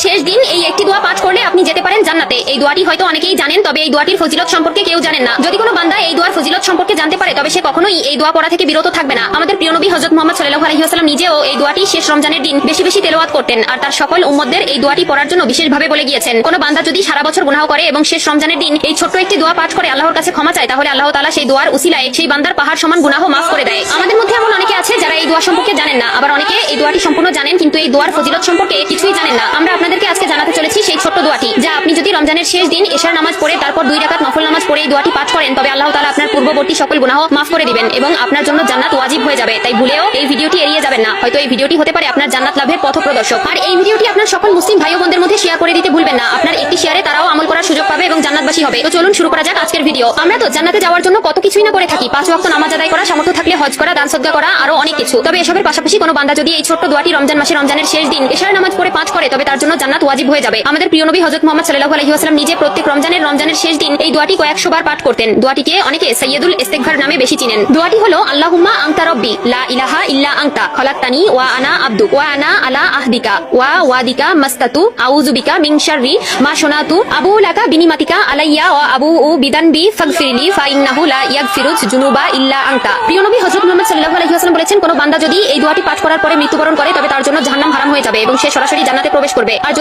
শেষ দিন এই একটি দোয়া পাঠ করলে আপনি যেতে পারেন জান্নাতে। এই দোয়াটি হয়তো অনেকেই জানেন, তবে এই দোয়াটির ফজিলত সম্পর্কে কেউ জানেন না। যদি কোনো বান্দা এই দোয়ার ফজিলত সম্পর্কে জানতে পারে তবে সে কখনোই এই দোয়া পড়া থেকে বিরত থাকবে না। আমাদের প্রিয় নবী হযরত মুহাম্মদ সাল্লাল্লাহু আলাইহি ওয়াসাল্লাম নিজেও এই দোয়াটি শেষ রমজানের দিন বেশি বেশি তেলাওয়াত করতেন, আর তার সকল উম্মতদের এই দোয়াটি পড়ার জন্য বিশেষভাবে বলে গিয়েছেন। কোনো বান্দা যদি সারা বছর গুনাহ করে এবং শেষ রমজানের দিন এই ছোট্ট একটি দোয়া পাঠ করে আল্লাহর কাছে ক্ষমা চায়, তাহলে আল্লাহ তাআলা সেই দোয়ার উসিলায় সেই বান্দার পাহাড় সমান গুনাহ মাফ করে দেয়। আমাদের মধ্যে এমন অনেকে আছে যারা এই দোয়া সম্পর্কে জানেন না, আবার অনেকে এই দোয়াটি সম্পূর্ণ জানেন কিন্তু এই দোয়ার ফজিলত সম্পর্কে কিছুই জানেন না। আমরা আপনাদেরকে আজকে জানাতে চলেছি সেই ছোট্ট দোয়াটি, যা আপনি যদি রমজানের শেষ দিন এশার নামাজ পড়ে তারপর 2 রাকাত নফল নামাজ পড়ে এই দোয়াটি পাঠ করেন তবে আল্লাহ তাআলা আপনার পূর্ববর্তী সকল গুনাহ মাফ করে দিবেন এবং আপনার জন্য জান্নাত ওয়াজিব হয়ে যাবে। তাই ভুলেও এই ভিডিওটি এড়িয়ে যাবেন না, হয়তো এই ভিডিওটি হতে পারে আপনার জান্নাত লাভের পথপ্রদর্শক। আর এই ভিডিওটি আপনার সকল মুসলিম ভাই ও বোনদের মধ্যে শেয়ার করে দিতে ভুলবেন না। আপনার একটি শেয়ারে তারাও আমল করার সুযোগ পাবে এবং জান্নাতবাসী হবে। তো চলুন শুরু করা যাক আজকের ভিডিও। আমরা তো জান্নাতে যাওয়ার জন্য কত কিছুই না করে থাকি, 5 ওয়াক্ত নামাজ আদায় করা, সামর্থ্য থাকলে হজ করা, দান সদকা করা, আরো অনেক কিছু। তবে এসবের পাশাপাশি কোনো বান্দা যদি এই ছোট্ট দোয়াটি রমজান মাসে রমজানের শেষ দিন এশার নামাজ পড়ে পাঠ করে তবে তার জন্য জান্নাত ওয়াজিব হয়ে যাবে। আমাদের প্রিয় নবী হযরত মুহাম্মদ সাল্লাল্লাহু আলাইহি ওয়াসাল্লাম নিজে প্রত্যেক রমজানের শেষ দিন এই দোয়াটি কয়েকশো বার পাঠ করতেন। দোয়াটিকে অনেকে সাইয়্যিদুল ইস্তিগফার নামে বেশি চিনেন। দোয়াটি হলো আল্লাহুম্মা আনতা রাব্বি লা ইলাহা ইল্লা আনতা খলাকতানি ওয়া আনা আবদুক ওয়া আনা আলা আহদিকা ওয়া ওয়াদিকা মাসতাতু আউযু বিকা মিন শাররি মা শানাতু আবু লাকা বিনিমাতিকা আলাইয়া ওয়া আবু বিদানবি ফাগফিরলি ফা ইন্নাহু লা ইয়াগফিরুজ জুনুবা ইল্লা আনতা। প্রিয় নবী হযরত মুহাম্মদ সাল্লাল্লাহু আলাইহি ওয়াসাল্লাম বলেছেন, কোন বান্দা যদি এই দোয়াটি পাঠ করার পরে মৃত্যুবরণ করে তবে তার জন্য জাহান্নাম হারাম হয়ে যাবে এবং সে সরাসরি জান্নাতে প্রবেশ করবে। আর যদি